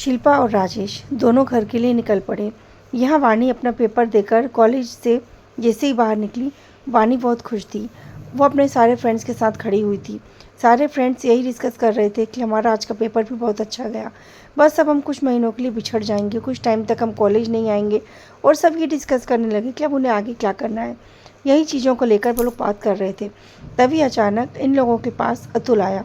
शिल्पा और राजेश दोनों घर के लिए निकल पड़े। यहाँ वाणी अपना पेपर देकर कॉलेज से जैसे ही बाहर निकली, वाणी बहुत खुश थी। वो अपने सारे फ्रेंड्स के साथ खड़ी हुई थी। सारे फ्रेंड्स यही डिस्कस कर रहे थे कि हमारा आज का पेपर भी बहुत अच्छा गया, बस अब हम कुछ महीनों के लिए बिछड़ जाएंगे, कुछ टाइम तक हम कॉलेज नहीं आएंगे। और सब ये डिस्कस करने लगे कि अब उन्हें आगे क्या करना है। यही चीज़ों को लेकर वो लोग बात कर रहे थे। तभी अचानक इन लोगों के पास अतुल आया।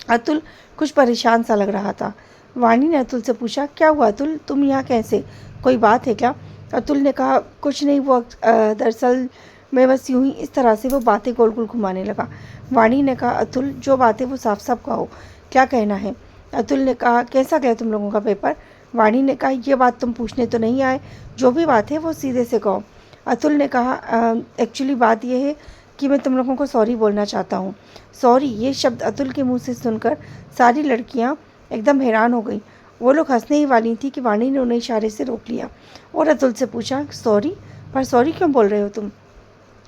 अतुल कुछ परेशान सा लग रहा था। वाणी ने अतुल से पूछा, क्या हुआ अतुल, तुम यहाँ कैसे, कोई बात है क्या? अतुल ने कहा, कुछ नहीं, वो दरअसल मैं बस यूं ही, इस तरह से वो बातें गोल गोल घुमाने लगा। वाणी ने कहा, अतुल जो बात है वो साफ साफ कहो, क्या कहना है? अतुल ने कहा, कैसा गया तुम लोगों का पेपर? वाणी ने कहा, ये बात तुम पूछने तो नहीं आए, जो भी बात है वो सीधे से कहो। अतुल ने कहा, एक्चुअली बात यह है कि मैं तुम लोगों को सॉरी बोलना चाहता हूँ। सॉरी, ये शब्द अतुल के मुंह से सुनकर सारी लड़कियाँ एकदम हैरान हो गई। वो लोग हंसने ही वाली थी कि वाणी ने उन्हें इशारे से रोक लिया और अतुल से पूछा, सॉरी? पर सॉरी क्यों बोल रहे हो तुम?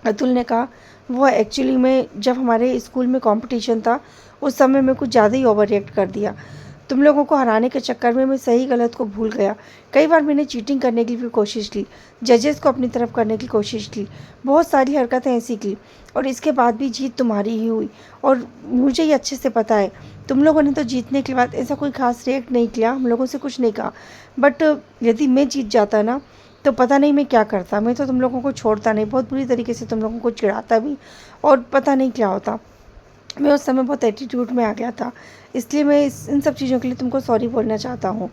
अतुल ने कहा, वो एक्चुअली में जब हमारे स्कूल में कंपटीशन था, उस समय मैं कुछ ज़्यादा ही ओवर रिएक्ट कर दिया। तुम लोगों को हराने के चक्कर में मैं सही गलत को भूल गया। कई बार मैंने चीटिंग करने की भी कोशिश की, जजेस को अपनी तरफ करने की कोशिश की, बहुत सारी हरकतें ऐसी की, और इसके बाद भी जीत तुम्हारी ही हुई। और मुझे ये अच्छे से पता है, तुम लोगों ने तो जीतने के बाद ऐसा कोई खास रिएक्ट नहीं किया, हम लोगों से कुछ नहीं कहा। बट यदि मैं जीत जाता ना, तो पता नहीं मैं क्या करता। मैं तो तुम लोगों को छोड़ता नहीं, बहुत बुरी तरीके से तुम लोगों को चिढ़ाता भी, और पता नहीं क्या होता। मैं उस समय बहुत एटीट्यूड में आ गया था, इसलिए मैं इन सब चीज़ों के लिए तुमको सॉरी बोलना चाहता हूँ।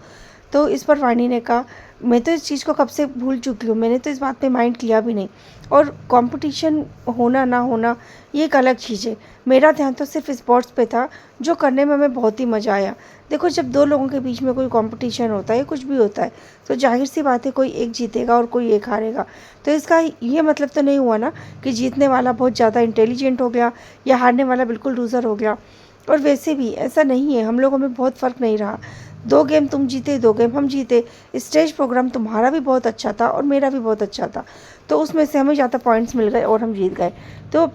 तो इस पर वाणी ने कहा, मैं तो इस चीज़ को कब से भूल चुकी हूँ, मैंने तो इस बात पे माइंड किया भी नहीं। और कंपटीशन होना ना होना ये एक अलग चीज़ है। मेरा ध्यान तो सिर्फ स्पोर्ट्स पे था, जो करने में हमें बहुत ही मज़ा आया। देखो, जब दो लोगों के बीच में कोई कंपटीशन होता है, कुछ भी होता है, तो जाहिर सी बात है कोई एक जीतेगा और कोई एक हारेगा। तो इसका ये मतलब तो नहीं हुआ ना कि जीतने वाला बहुत ज़्यादा इंटेलिजेंट हो गया या हारने वाला बिल्कुल लूज़र हो गया। और वैसे भी ऐसा नहीं है, हम लोगों में बहुत फ़र्क नहीं रहा। 2 गेम तुम जीते, 2 गेम हम जीते। स्टेज प्रोग्राम तुम्हारा भी बहुत अच्छा था और मेरा भी बहुत अच्छा था, तो उसमें से हमें ज़्यादा पॉइंट्स मिल गए और हम जीत गए। तो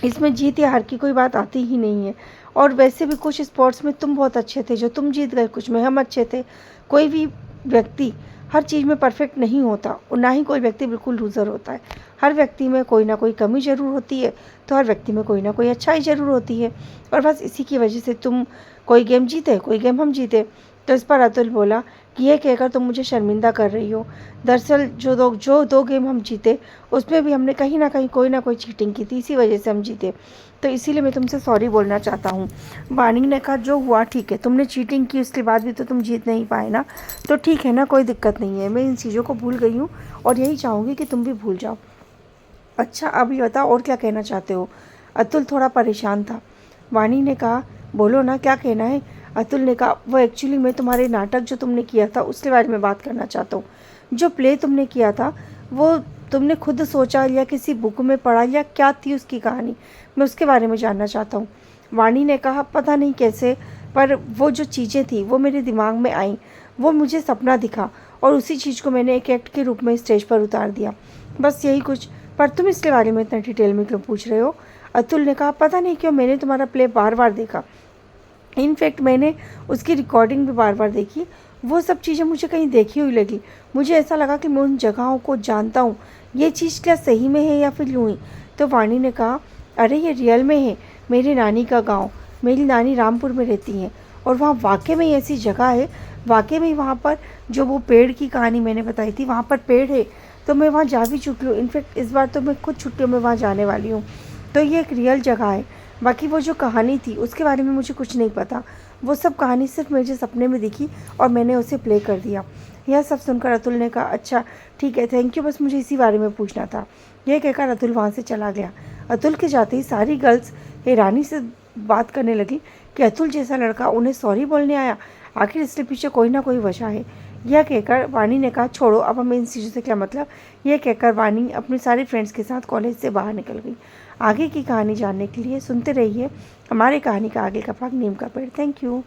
इसमें जीत या हार की कोई बात आती ही नहीं है। और वैसे भी कुछ स्पोर्ट्स में तुम बहुत अच्छे थे जो तुम जीत गए, कुछ में हम अच्छे थे। कोई भी व्यक्ति हर चीज़ में परफेक्ट नहीं होता, और ना ही कोई व्यक्ति बिल्कुल लूज़र होता है। हर व्यक्ति में कोई ना कोई कमी ज़रूर होती है, तो हर व्यक्ति में कोई ना कोई अच्छाई ज़रूर होती है। और बस इसी की वजह से तुम कोई गेम जीते, कोई गेम हम जीते। तो इस पर अतुल बोला कि ये कहकर तुम मुझे शर्मिंदा कर रही हो। दरअसल जो दो गेम हम जीते, उसमें भी हमने कहीं ना कहीं कोई ना कोई चीटिंग की थी, इसी वजह से हम जीते। तो इसीलिए मैं तुमसे सॉरी बोलना चाहता हूँ। वाणी ने कहा, जो हुआ ठीक है, तुमने चीटिंग की, उसके बाद भी तो तुम जीत नहीं पाए ना, तो ठीक है ना, कोई दिक्कत नहीं है। मैं इन चीज़ों को भूल गई हूँ और यही चाहूँगी कि तुम भी भूल जाओ। अच्छा, अब ये बताओ और क्या कहना चाहते हो? अतुल थोड़ा परेशान था। वाणी ने कहा, बोलो ना, क्या कहना है? अतुल ने कहा, वो एक्चुअली मैं तुम्हारे नाटक जो तुमने किया था उसके बारे में बात करना चाहता हूँ। जो प्ले तुमने किया था, वो तुमने खुद सोचा या किसी बुक में पढ़ा, या क्या थी उसकी कहानी? मैं उसके बारे में जानना चाहता हूँ। वाणी ने कहा, पता नहीं कैसे, पर वो जो चीज़ें थी वो मेरे दिमाग में आईं। वो मुझे सपना दिखा और उसी चीज़ को मैंने एक एक्ट के रूप में स्टेज पर उतार दिया, बस यही कुछ। पर तुम इसके बारे में इतना डिटेल में क्यों पूछ रहे हो? अतुल ने कहा, पता नहीं क्यों मैंने तुम्हारा प्ले बार बार देखा। इनफैक्ट मैंने उसकी रिकॉर्डिंग भी बार बार देखी। वो सब चीज़ें मुझे कहीं देखी हुई लगी। मुझे ऐसा लगा कि मैं उन जगहों को जानता हूँ। ये चीज़ क्या सही में है या फिर यूँ ही? तो वाणी ने कहा, अरे ये रियल में है। मेरी नानी का गांव, मेरी नानी रामपुर में रहती हैं, और वहाँ वाकई में ऐसी जगह है। वाकई में वहाँ पर जो वो पेड़ की कहानी मैंने बताई थी, वहाँ पर पेड़ है। तो मैं वहाँ जा भी चुकी हूँ। इनफैक्ट इस बार तो मैं खुद छुट्टियों में वहाँ जाने वाली हूँ। तो ये एक रियल जगह है। बाकी वो जो कहानी थी उसके बारे में मुझे कुछ नहीं पता। वो सब कहानी सिर्फ मुझे सपने में दिखी और मैंने उसे प्ले कर दिया। यह सब सुनकर अतुल ने कहा, अच्छा ठीक है, थैंक यू, बस मुझे इसी बारे में पूछना था। यह कहकर अतुल वहाँ से चला गया। अतुल के जाते ही सारी गर्ल्स हैरानी से बात करने लगी कि अतुल जैसा लड़का उन्हें सॉरी बोलने आया, आखिर इसके पीछे कोई ना कोई वजह है। यह कहकर वाणी ने कहा, छोड़ो, अब हमें इन चीज़ों से क्या मतलब। यह कहकर वाणी अपने सारे फ्रेंड्स के साथ कॉलेज से बाहर निकल गई। आगे की कहानी जानने के लिए सुनते रहिए हमारे कहानी का आगे का भाग, नीम का पेड़। Thank you.